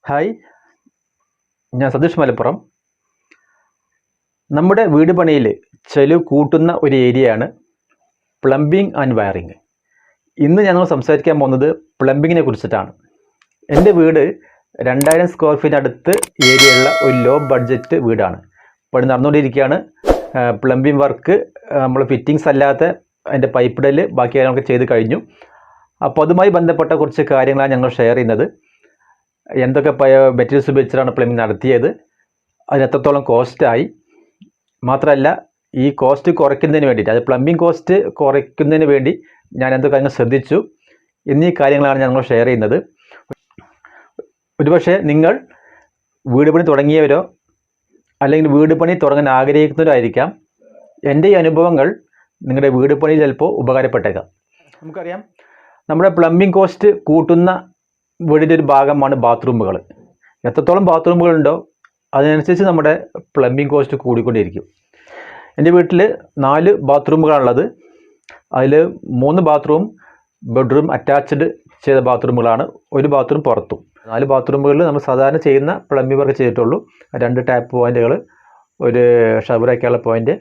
Hi, ഞാൻ സതീഷ് മലപ്പുറം. നമ്മുടെ വീട് പണിയിൽ ചെലവ് കൂട്ടുന്ന ഒരു ഏരിയയാണ് പ്ലംബിംഗ് ആൻഡ് വയറിങ്. ഇന്ന് ഞങ്ങൾ സംസാരിക്കാൻ പോകുന്നത് പ്ലംബിങ്ങിനെ കുറിച്ചിട്ടാണ്. എൻ്റെ വീട് 2000 സ്ക്വയർ ഫീറ്റ് അടുത്ത് ഏരിയയുള്ള ഒരു ലോ ബഡ്ജറ്റ് വീടാണ്. ഇപ്പോൾ നടന്നുകൊണ്ടിരിക്കുകയാണ്. പ്ലംബിംഗ് വർക്ക് നമ്മൾ ഫിറ്റിങ്സ് അല്ലാത്ത അതിൻ്റെ പൈപ്പ് ഇടൽ ബാക്കി കാര്യങ്ങളൊക്കെ ചെയ്ത് കഴിഞ്ഞു. അപ്പോൾ അതുമായി ബന്ധപ്പെട്ട കുറച്ച് കാര്യങ്ങളാണ് ഞങ്ങൾ ഷെയർ ചെയ്യുന്നത്. എന്തൊക്കെ മെറ്റീരിയൽസ് ഉപയോഗിച്ചിട്ടാണ് പ്ലംബിംഗ് നടത്തിയത്, അതിന് എത്രത്തോളം കോസ്റ്റായി, മാത്രമല്ല ഈ കോസ്റ്റ് കുറയ്ക്കുന്നതിന് വേണ്ടിയിട്ട്, അത് പ്ലംബിംഗ് കോസ്റ്റ് കുറയ്ക്കുന്നതിന് വേണ്ടി ഞാൻ എന്തൊക്കെ കാര്യങ്ങൾ ശ്രദ്ധിച്ചു എന്നീ കാര്യങ്ങളാണ് ഞങ്ങൾ ഷെയർ ചെയ്യുന്നത്. ഒരുപക്ഷെ നിങ്ങൾ വീട് പണി തുടങ്ങിയവരോ അല്ലെങ്കിൽ വീട് പണി തുടങ്ങാൻ ആഗ്രഹിക്കുന്നവരോ ആയിരിക്കാം. എൻ്റെ ഈ അനുഭവങ്ങൾ നിങ്ങളുടെ വീട് പണി ചിലപ്പോൾ ഉപകാരപ്പെട്ടേക്കാം. നമുക്കറിയാം, നമ്മുടെ പ്ലംബിംഗ് കോസ്റ്റ് കൂട്ടുന്ന വീടിൻ്റെ ഒരു ഭാഗമാണ് ബാത്റൂമുകൾ. എത്രത്തോളം ബാത്റൂമുകളുണ്ടോ അതിനനുസരിച്ച് നമ്മുടെ പ്ലംബിംഗ് കോസ്റ്റ് കൂടിക്കൊണ്ടിരിക്കും. എൻ്റെ വീട്ടിൽ 4 ബാത്റൂമുകളാണുള്ളത്. അതിൽ 3 ബാത്റൂം ബെഡ്റൂം അറ്റാച്ച്ഡ് ചെയ്ത ബാത്റൂമുകളാണ്, ഒരു ബാത്റൂം പുറത്തും. 4 ബാത്റൂമുകളിൽ നമ്മൾ സാധാരണ ചെയ്യുന്ന പ്ലംബിംഗ് വർക്ക് ചെയ്തിട്ടുള്ളൂ. 2 ടാപ്പ് പോയിൻറ്റുകൾ, ഒരു ഷവർ വയ്ക്കാനുള്ള പോയിൻറ്റ്,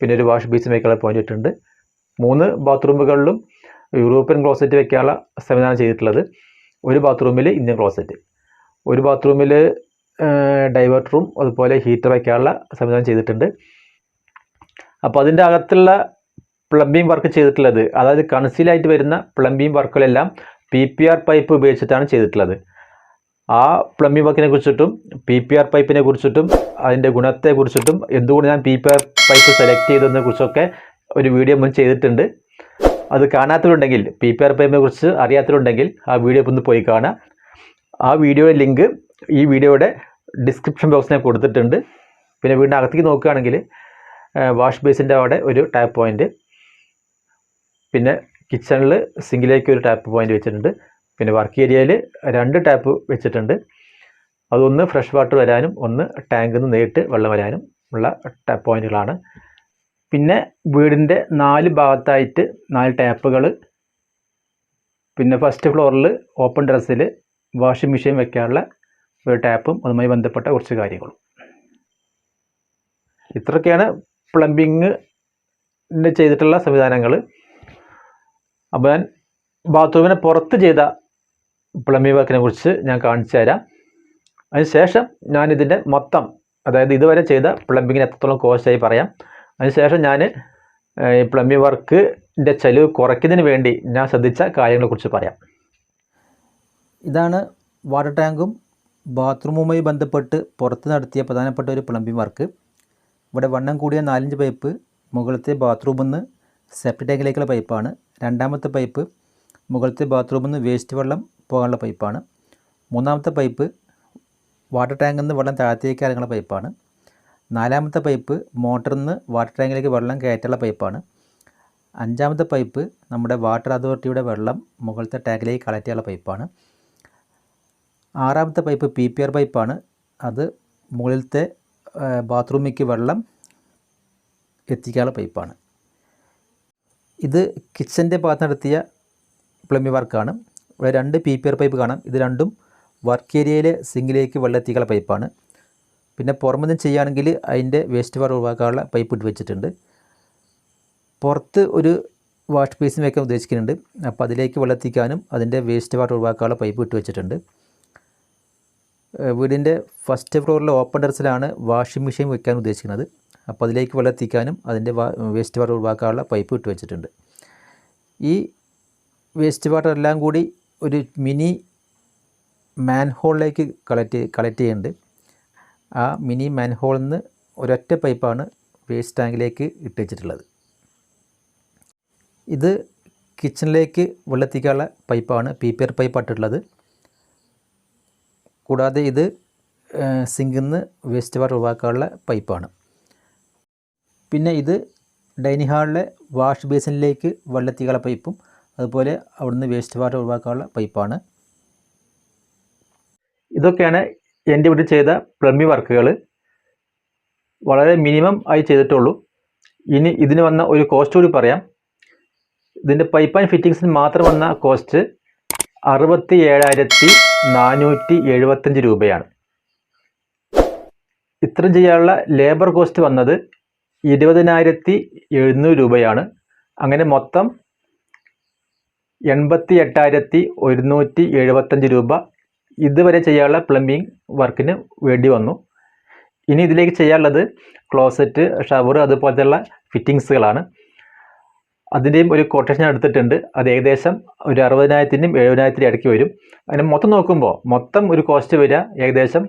പിന്നെ ഒരു വാഷ് ബേസിൻ വയ്ക്കാനുള്ള പോയിൻറ്റ് ഇട്ടിട്ടുണ്ട്. 3 ബാത്റൂമുകളിലും യൂറോപ്യൻ ക്ലോസറ്റ് വയ്ക്കാനുള്ള സംവിധാനം ചെയ്തിട്ടുള്ളത്. ഒരു ബാത്റൂമിൽ ഇന്ത്യൻ ക്ലോസറ്റ്, ഒരു ബാത്റൂമിൽ ഡൈവേർട്ട് റൂം, അതുപോലെ ഹീറ്റർ വയ്ക്കാനുള്ള സംവിധാനം ചെയ്തിട്ടുണ്ട്. അപ്പോൾ അതിൻ്റെ അകത്തുള്ള പ്ലംബിംഗ് വർക്ക് ചെയ്തിട്ടുള്ളത്, അതായത് കൺസീലായിട്ട് വരുന്ന പ്ലംബിംഗ് വർക്കുകളെല്ലാം PPR പൈപ്പ് ഉപയോഗിച്ചിട്ടാണ് ചെയ്തിട്ടുള്ളത്. ആ പ്ലംബിംഗ് വർക്കിനെ കുറിച്ചിട്ടും PPR പൈപ്പിനെ കുറിച്ചിട്ടും അതിൻ്റെ ഗുണത്തെക്കുറിച്ചിട്ടും എന്തുകൊണ്ട് ഞാൻ PPR പൈപ്പ് സെലക്ട് ചെയ്തതിനെ കുറിച്ചൊക്കെ ഒരു വീഡിയോ മുൻ ചെയ്തിട്ടുണ്ട്. അത് കാണാത്തവരുണ്ടെങ്കിൽ, PPR പൈപ്പിനെ കുറിച്ച് അറിയാത്തവരുണ്ടെങ്കിൽ ആ വീഡിയോ ഒന്ന് പോയി കാണാം. ആ വീഡിയോയുടെ ലിങ്ക് ഈ വീഡിയോയുടെ ഡിസ്ക്രിപ്ഷൻ ബോക്സിൽ ഞാൻ കൊടുത്തിട്ടുണ്ട്. പിന്നെ വീടിൻ്റെ അകത്തേക്ക് നോക്കുകയാണെങ്കിൽ വാഷ് ബേസിൻ്റെ അവിടെ ഒരു ടാപ്പ് പോയിൻറ്റ്, പിന്നെ കിച്ചണിൽ സിങ്കിലേക്ക് ഒരു ടാപ്പ് പോയിൻറ്റ് വെച്ചിട്ടുണ്ട്. പിന്നെ വർക്ക് ഏരിയയിൽ 2 ടാപ്പ് വെച്ചിട്ടുണ്ട്. അതൊന്ന് ഫ്രഷ് വാട്ടർ വരാനും ഒന്ന് ടാങ്കിൽ നിന്ന് നേരിട്ട് വെള്ളം വരാനും ഉള്ള ടാപ്പ് പോയിൻറ്റുകളാണ്. പിന്നെ വീടിൻ്റെ 4 ഭാഗത്തായിട്ട് 4 ടാപ്പുകൾ, പിന്നെ ഫസ്റ്റ് ഫ്ലോറിൽ ഓപ്പൺ ടെറസിൽ വാഷിംഗ് മെഷീൻ വയ്ക്കാനുള്ള ഒരു ടാപ്പും അതുമായി ബന്ധപ്പെട്ട കുറച്ച് കാര്യങ്ങളും. ഇത്രയൊക്കെയാണ് പ്ലംബിങ്ങിൻ്റെ ചെയ്തിട്ടുള്ള സംവിധാനങ്ങൾ. അപ്പോൾ ഞാൻ ബാത്റൂമിനെ പുറത്ത് ചെയ്ത പ്ലംബിംഗ് വർക്കിനെ കുറിച്ച് ഞാൻ കാണിച്ചു തരാം. അതിനുശേഷം ഞാനിതിൻ്റെ മൊത്തം, അതായത് ഇതുവരെ ചെയ്ത പ്ലംബിങ്ങിന് എത്രത്തോളം കോസ്റ്റായി പറയാം. അതിനുശേഷം ഞാൻ ഈ പ്ലംബിംഗ് വർക്കിൻ്റെ ചെലവ് കുറയ്ക്കുന്നതിന് വേണ്ടി ഞാൻ ശ്രദ്ധിച്ച കാര്യങ്ങളെക്കുറിച്ച് പറയാം. ഇതാണ് വാട്ടർ ടാങ്കും ബാത്റൂമുമായി ബന്ധപ്പെട്ട് പുറത്ത് നടത്തിയ പ്രധാനപ്പെട്ട ഒരു പ്ലംബിംഗ് വർക്ക്. ഇവിടെ വണ്ണം കൂടിയ 4-5 പൈപ്പ് മുകളിലത്തെ ബാത്റൂമിൽ നിന്ന് സെപ്റ്റിക് ടാങ്കിലേക്കുള്ള പൈപ്പാണ്. രണ്ടാമത്തെ പൈപ്പ് മുകളിലത്തെ ബാത്റൂമിൽ നിന്ന് വേസ്റ്റ് വെള്ളം പോകാനുള്ള പൈപ്പാണ്. മൂന്നാമത്തെ പൈപ്പ് വാട്ടർ ടാങ്കിൽ നിന്ന് വെള്ളം താഴത്തേക്ക് ഇറങ്ങുന്ന പൈപ്പാണ്. 4-മത്തെ പൈപ്പ് മോട്ടറിൽ നിന്ന് വാട്ടർ ടാങ്കിലേക്ക് വെള്ളം കയറ്റാനുള്ള പൈപ്പാണ്. 5-മത്തെ പൈപ്പ് നമ്മുടെ വാട്ടർ അതോറിറ്റിയുടെ വെള്ളം മുകളിലത്തെ ടാങ്കിലേക്ക് കളക്ട് ചെയ്യാനുള്ള പൈപ്പാണ്. 6-മത്തെ പൈപ്പ് PPR പൈപ്പാണ്. അത് മുകളിലത്തെ ബാത്റൂമിലേക്ക് വെള്ളം എത്തിക്കാനുള്ള പൈപ്പാണ്. ഇത് കിച്ചൻ്റെ ഭാഗത്ത് നടത്തിയ പ്ലംബിംഗ് വർക്കാണ്. ഇവിടെ 2 PPR പൈപ്പ് കാണാം. ഇത് രണ്ടും വർക്ക് ഏരിയയിലെ സിങ്കിലേക്ക് വെള്ളം എത്തിക്കാനുള്ള പൈപ്പാണ്. പിന്നെ പുറമെ നിന്ന് ചെയ്യുകയാണെങ്കിൽ അതിൻ്റെ വേസ്റ്റ് വാട്ടർ ഒഴിവാക്കാനുള്ള പൈപ്പ് ഇട്ട് വെച്ചിട്ടുണ്ട്. പുറത്ത് ഒരു വാഷ് ബേസിൻ വയ്ക്കാൻ ഉദ്ദേശിക്കുന്നുണ്ട്. അപ്പോൾ അതിലേക്ക് വെള്ളം എത്തിക്കാനും അതിൻ്റെ വേസ്റ്റ് വാട്ടർ ഒഴിവാക്കാനുള്ള പൈപ്പ് ഇട്ട് വെച്ചിട്ടുണ്ട്. വീടിൻ്റെ ഫസ്റ്റ് ഫ്ലോറിലെ ഓപ്പൺ ടെറസിലാണ് വാഷിംഗ് മെഷീൻ വയ്ക്കാൻ ഉദ്ദേശിക്കുന്നത്. അപ്പോൾ അതിലേക്ക് വെള്ളം എത്തിക്കാനും അതിൻ്റെ വേസ്റ്റ് വാട്ടർ ഒഴിവാക്കാനുള്ള പൈപ്പ് ഇട്ട് വെച്ചിട്ടുണ്ട്. ഈ വേസ്റ്റ് വാട്ടർ എല്ലാം കൂടി ഒരു മിനി മാൻഹോളിലേക്ക് കളക്ട് ചെയ്യുന്നുണ്ട്. ആ മിനി മാൻഹോളിൽ നിന്ന് ഒരൊറ്റ പൈപ്പാണ് വേസ്റ്റ് ടാങ്കിലേക്ക് ഇട്ട് വെച്ചിട്ടുള്ളത്. ഇത് കിച്ചണിലേക്ക് വെള്ളത്തിക്കാനുള്ള പൈപ്പാണ്, PPR പൈപ്പ് ഇട്ടിട്ടുള്ളത്. കൂടാതെ ഇത് സിങ്കിൽ നിന്ന് വേസ്റ്റ് വാട്ടർ ഒഴിവാക്കാനുള്ള പൈപ്പാണ്. പിന്നെ ഇത് ഡൈനിങ് ഹാളിലെ വാഷ് ബേസിനിലേക്ക് വെള്ളത്തിക്കാനുള്ള പൈപ്പും അതുപോലെ അവിടുന്ന് വേസ്റ്റ് വാട്ടർ ഒഴിവാക്കാനുള്ള പൈപ്പാണ്. ഇതൊക്കെയാണ് എൻ്റെ വീട്ടിൽ ചെയ്ത പ്ലംബിംഗ് വർക്കുകൾ. വളരെ മിനിമം ആയി ചെയ്തിട്ടുള്ളൂ. ഇനി ഇതിന് വന്ന ഒരു കോസ്റ്റ് കൂടി പറയാം. ഇതിൻ്റെ പൈപ്പ് ആൻഡ് ഫിറ്റിങ്സിന് മാത്രം വന്ന കോസ്റ്റ് 67,475 രൂപയാണ്. ഇത്രയും ചെയ്യാനുള്ള ലേബർ കോസ്റ്റ് വന്നത് 20,700 രൂപയാണ്. അങ്ങനെ മൊത്തം 88,175 രൂപ ഇതുവരെ ചെയ്യാനുള്ള പ്ലംബിംഗ് വർക്കിന് വേണ്ടി വന്നു. ഇനി ഇതിലേക്ക് ചെയ്യാനുള്ളത് ക്ലോസറ്റ്, ഷവർ അതുപോലത്തെയുള്ള ഫിറ്റിങ്സുകളാണ്. അതിൻ്റെയും ഒരു കൊട്ടേഷൻ എടുത്തിട്ടുണ്ട്. അത് ഏകദേശം ഒരു 60,000-നും 70,000-നും ഇടയ്ക്ക് വരും. അതിന് മൊത്തം നോക്കുമ്പോൾ മൊത്തം ഒരു കോസ്റ്റ് വരിക ഏകദേശം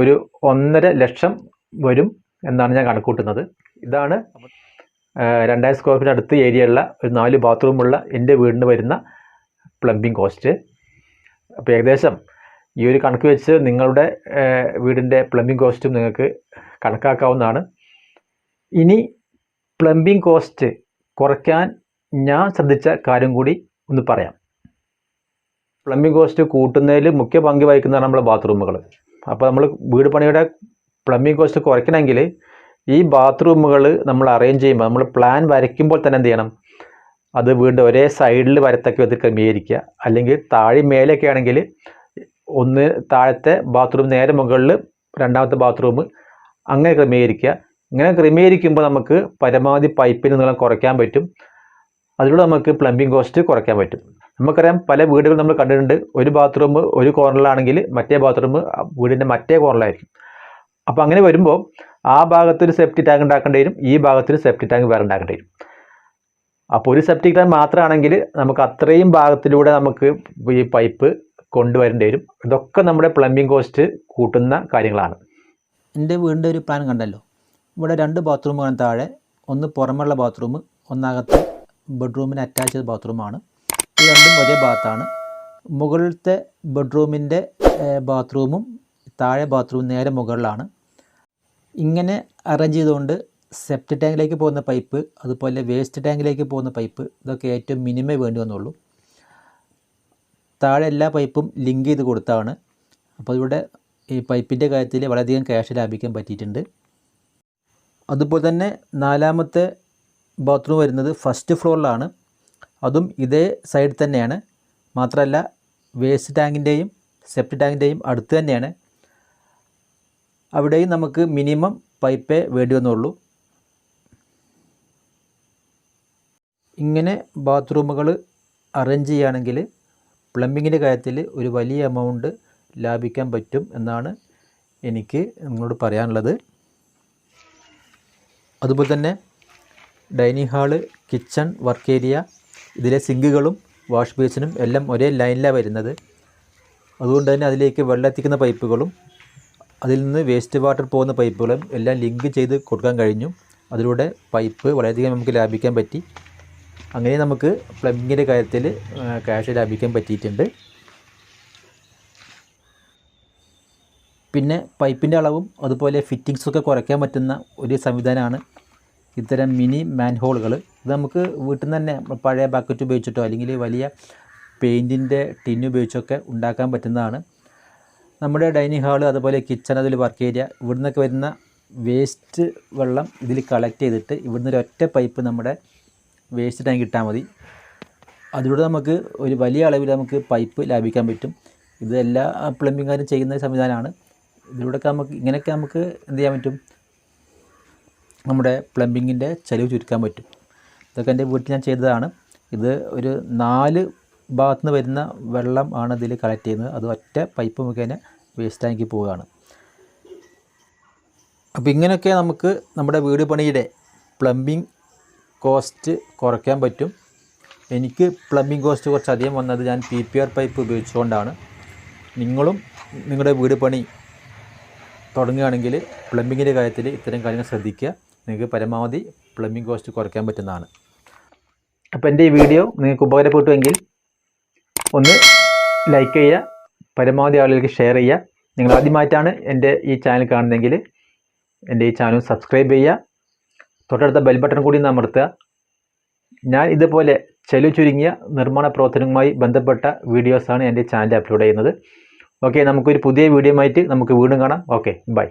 ഒരു 1.5 ലക്ഷം വരും എന്നാണ് ഞാൻ കണക്കൂട്ടുന്നത്. ഇതാണ് 2000 സ്ക്വയർ ഫീറ്റ് അടുത്ത് ഏരിയയുള്ള ഒരു 4 ബാത്റൂമുള്ള എൻ്റെ വീടിന് വരുന്ന പ്ലംബിംഗ് കോസ്റ്റ്. അപ്പോൾ ഏകദേശം ഈ ഒരു കണക്ക് വെച്ച് നിങ്ങളുടെ വീടിൻ്റെ പ്ലംബിംഗ് കോസ്റ്റും നിങ്ങൾക്ക് കണക്കാക്കാവുന്നതാണ്. ഇനി പ്ലംബിംഗ് കോസ്റ്റ് കുറയ്ക്കാൻ ഞാൻ ശ്രദ്ധിച്ച കാര്യം കൂടി ഒന്ന് പറയാം. പ്ലംബിംഗ് കോസ്റ്റ് കൂട്ടുന്നതിൽ മുഖ്യ പങ്ക് വഹിക്കുന്നതാണ് നമ്മുടെ ബാത്റൂമുകൾ. അപ്പോൾ നമ്മൾ വീട് പണിയുടെ പ്ലംബിംഗ് കോസ്റ്റ് കുറയ്ക്കണമെങ്കിൽ ഈ ബാത്റൂമുകൾ നമ്മൾ അറേഞ്ച് ചെയ്യുമ്പോൾ, നമ്മൾ പ്ലാൻ വരയ്ക്കുമ്പോൾ തന്നെ എന്ത് ചെയ്യണം, അത് വീടിൻ്റെ ഒരേ സൈഡിൽ വരത്തക്ക വിധത്തിൽ ക്രമീകരിക്കുക. അല്ലെങ്കിൽ താഴെ മേലെയൊക്കെ ആണെങ്കിൽ ഒന്ന് താഴത്തെ ബാത്റൂം നേരെ മുകളിൽ രണ്ടാമത്തെ ബാത്റൂം അങ്ങനെ ക്രമീകരിക്കുക. ഇങ്ങനെ ക്രമീകരിക്കുമ്പോൾ നമുക്ക് പരമാവധി പൈപ്പിന് നീളം കുറയ്ക്കാൻ പറ്റും. അതിലൂടെ നമുക്ക് പ്ലംബിംഗ് കോസ്റ്റ് കുറയ്ക്കാൻ പറ്റും. നമുക്കറിയാം, പല വീടുകൾ നമ്മൾ കണ്ടിട്ടുണ്ട്, ഒരു ബാത്റൂം ഒരു കോർണറിലാണെങ്കിൽ മറ്റേ ബാത്റൂം വീടിൻ്റെ മറ്റേ കോർണറിലായിരിക്കും. അപ്പോൾ അങ്ങനെ വരുമ്പോൾ ആ ഭാഗത്തൊരു സെപ്റ്റി ടാങ്ക് ഉണ്ടാക്കേണ്ടി വരും, ഈ ഭാഗത്തൊരു സെപ്റ്റി ടാങ്ക് വേറെ ഉണ്ടാക്കേണ്ടി വരും. അപ്പോൾ ഒരു സെപ്റ്റി ടാങ്ക് മാത്രമാണെങ്കിൽ നമുക്ക് അത്രയും ഭാഗത്തിലൂടെ നമുക്ക് ഈ പൈപ്പ് കൊണ്ടുവരേണ്ടി വരും. ഇതൊക്കെ നമ്മുടെ പ്ലംബിംഗ് കോസ്റ്റ് കൂട്ടുന്ന കാര്യങ്ങളാണ്. എൻ്റെ വീടിൻ്റെ ഒരു പ്ലാൻ കണ്ടല്ലോ. ഇവിടെ 2 ബാത്റൂമാണ് താഴെ, ഒന്ന് പുറമുള്ള ബാത്റൂം, ഒന്നകത്ത് ബെഡ്റൂമിന് അറ്റാച്ച് ചെയ്ത ബാത്റൂമാണ്. ഇത് രണ്ടും ഒരേ ഭാഗത്താണ്. മുകളിലത്തെ ബെഡ്റൂമിൻ്റെ ബാത്റൂമും താഴെ ബാത്റൂം നേരെ മുകളിലാണ്. ഇങ്ങനെ അറേഞ്ച് ചെയ്തുകൊണ്ട് സെപ്റ്റി ടാങ്കിലേക്ക് പോകുന്ന പൈപ്പ്, അതുപോലെ വേസ്റ്റ് ടാങ്കിലേക്ക് പോകുന്ന പൈപ്പ്, ഇതൊക്കെ ഏറ്റവും മിനിമം വേണ്ടി വന്നുള്ളൂ. താഴെ എല്ലാ പൈപ്പും ലിങ്ക് ചെയ്ത് കൊടുത്താണ്. അപ്പോൾ ഇവിടെ ഈ പൈപ്പിൻ്റെ കാര്യത്തിൽ വളരെയധികം ക്യാഷ് ലാഭിക്കാൻ പറ്റിയിട്ടുണ്ട്. അതുപോലെ തന്നെ 4ാമത്തെ ബാത്റൂം വരുന്നത് ഫസ്റ്റ് ഫ്ലോറിലാണ്. അതും ഇതേ സൈഡിൽ തന്നെയാണ്. മാത്രമല്ല വേസ്റ്റ് ടാങ്കിൻ്റെയും സെപ്റ്റി ടാങ്കിൻ്റെയും അടുത്ത് തന്നെയാണ്. അവിടെയും നമുക്ക് മിനിമം പൈപ്പേ വേണ്ടി വന്നുള്ളൂ. ഇങ്ങനെ ബാത്റൂമുകൾ അറേഞ്ച് ചെയ്യുകയാണെങ്കിൽ പ്ലംബിങ്ങിൻ്റെ കാര്യത്തിൽ ഒരു വലിയ എമൗണ്ട് ലാഭിക്കാൻ പറ്റും എന്നാണ് എനിക്ക് നിങ്ങളോട് പറയാനുള്ളത്. അതുപോലെ തന്നെ dining hall, kitchen, work area, ഇതിലെ സിങ്കുകളും വാഷ് ബേസിനും എല്ലാം ഒരേ ലൈനിലാണ് വരുന്നത്. അതുകൊണ്ട് തന്നെ അതിലേക്ക് വെള്ളം എത്തിക്കുന്ന പൈപ്പുകളും അതിൽ നിന്ന് വേസ്റ്റ് വാട്ടർ പോകുന്ന പൈപ്പുകളും എല്ലാം ലിങ്ക് ചെയ്ത് കൊടുക്കാൻ കഴിഞ്ഞു. അതിലൂടെ പൈപ്പ് വളരെയധികം നമുക്ക് ലാഭിക്കാൻ പറ്റി. അങ്ങനെ നമുക്ക് പ്ലംബിങ്ങിൻ്റെ കാര്യത്തിൽ ക്യാഷ് ലാഭിക്കാൻ പറ്റിയിട്ടുണ്ട്. പിന്നെ പൈപ്പിൻ്റെ അളവും അതുപോലെ ഫിറ്റിങ്സൊക്കെ കുറയ്ക്കാൻ പറ്റുന്ന ഒരു സംവിധാനമാണ് ഇത്തരം മിനി മാൻഹോളുകൾ. ഇത് നമുക്ക് വീട്ടിൽ നിന്ന് തന്നെ പഴയ ബക്കറ്റ് ഉപയോഗിച്ചിട്ടോ അല്ലെങ്കിൽ വലിയ പെയിൻറ്റിൻ്റെ ടിന്ന് ഉപയോഗിച്ചൊക്കെ ഉണ്ടാക്കാൻ പറ്റുന്നതാണ്. നമ്മുടെ ഡൈനിങ് ഹാള്, അതുപോലെ കിച്ചൺ, അതിൽ വർക്ക് ഏരിയ, ഇവിടെ നിന്നൊക്കെ വരുന്ന വേസ്റ്റ് വെള്ളം ഇതിൽ കളക്ട് ചെയ്തിട്ട് ഇവിടുന്ന് ഒരൊറ്റ പൈപ്പ് നമ്മുടെ വേസ്റ്റ് ടാങ്ക് ഇട്ടാൽ മതി. അതിലൂടെ നമുക്ക് ഒരു വലിയ അളവിൽ നമുക്ക് പൈപ്പ് ലാഭിക്കാൻ പറ്റും. ഇത് എല്ലാ പ്ലംബിങ്ങുകാരും ചെയ്യുന്ന സംവിധാനമാണ്. ഇതിലൂടെയൊക്കെ ഇങ്ങനെയൊക്കെ നമുക്ക് എന്ത് ചെയ്യാൻ പറ്റും, നമ്മുടെ പ്ലംബിങ്ങിൻ്റെ ചിലവ് ചുരുക്കാൻ പറ്റും. ഇതൊക്കെ എൻ്റെ വീട്ടിൽ ഞാൻ ചെയ്തതാണ്. ഇത് ഒരു 4 ഭാഗത്തുനിന്ന് വരുന്ന വെള്ളം ആണ് ഇതിൽ കളക്ട് ചെയ്യുന്നത്. അത് ഒറ്റ പൈപ്പ് മുഖേന വേസ്റ്റ് ടാങ്കിൽ പോവുകയാണ്. അപ്പോൾ ഇങ്ങനെയൊക്കെ നമുക്ക് നമ്മുടെ വീട് പണിയുടെ പ്ലംബിംഗ് കോസ്റ്റ് കുറയ്ക്കാൻ പറ്റും. എനിക്ക് പ്ലംബിംഗ് കോസ്റ്റ് കുറച്ചധികം വന്നത് ഞാൻ PPR പൈപ്പ് ഉപയോഗിച്ചുകൊണ്ടാണ്. നിങ്ങളും നിങ്ങളുടെ വീട് പണി തുടങ്ങുകയാണെങ്കിൽ പ്ലംബിങ്ങിൻ്റെ കാര്യത്തിൽ ഇത്തരം കാര്യങ്ങൾ ശ്രദ്ധിക്കുക. നിങ്ങൾക്ക് പരമാവധി പ്ലംബിംഗ് കോസ്റ്റ് കുറയ്ക്കാൻ പറ്റുന്നതാണ്. അപ്പോൾ എൻ്റെ ഈ വീഡിയോ നിങ്ങൾക്ക് ഉപകാരപ്പെട്ടുവെങ്കിൽ ഒന്ന് ലൈക്ക് ചെയ്യുക, പരമാവധി ആളുകൾക്ക് ഷെയർ ചെയ്യുക. നിങ്ങൾ ആദ്യമായിട്ടാണ് എൻ്റെ ഈ ചാനൽ കാണുന്നതെങ്കിൽ എൻ്റെ ഈ ചാനൽ സബ്സ്ക്രൈബ് ചെയ്യുക. തൊട്ടടുത്ത ബെൽ ബട്ടൺ കൂടി അമർത്തുക. ഞാൻ ഇതുപോലെ ചെലവ് ചുരുങ്ങിയ നിർമ്മാണ പ്രവർത്തനവുമായി ബന്ധപ്പെട്ട വീഡിയോസാണ് എൻ്റെ ചാനലിൽ അപ്ലോഡ് ചെയ്യുന്നത്. ഓക്കെ, നമുക്കൊരു പുതിയ വീഡിയോ ആയിട്ട് നമുക്ക് വീണ്ടും കാണാം. Okay, by.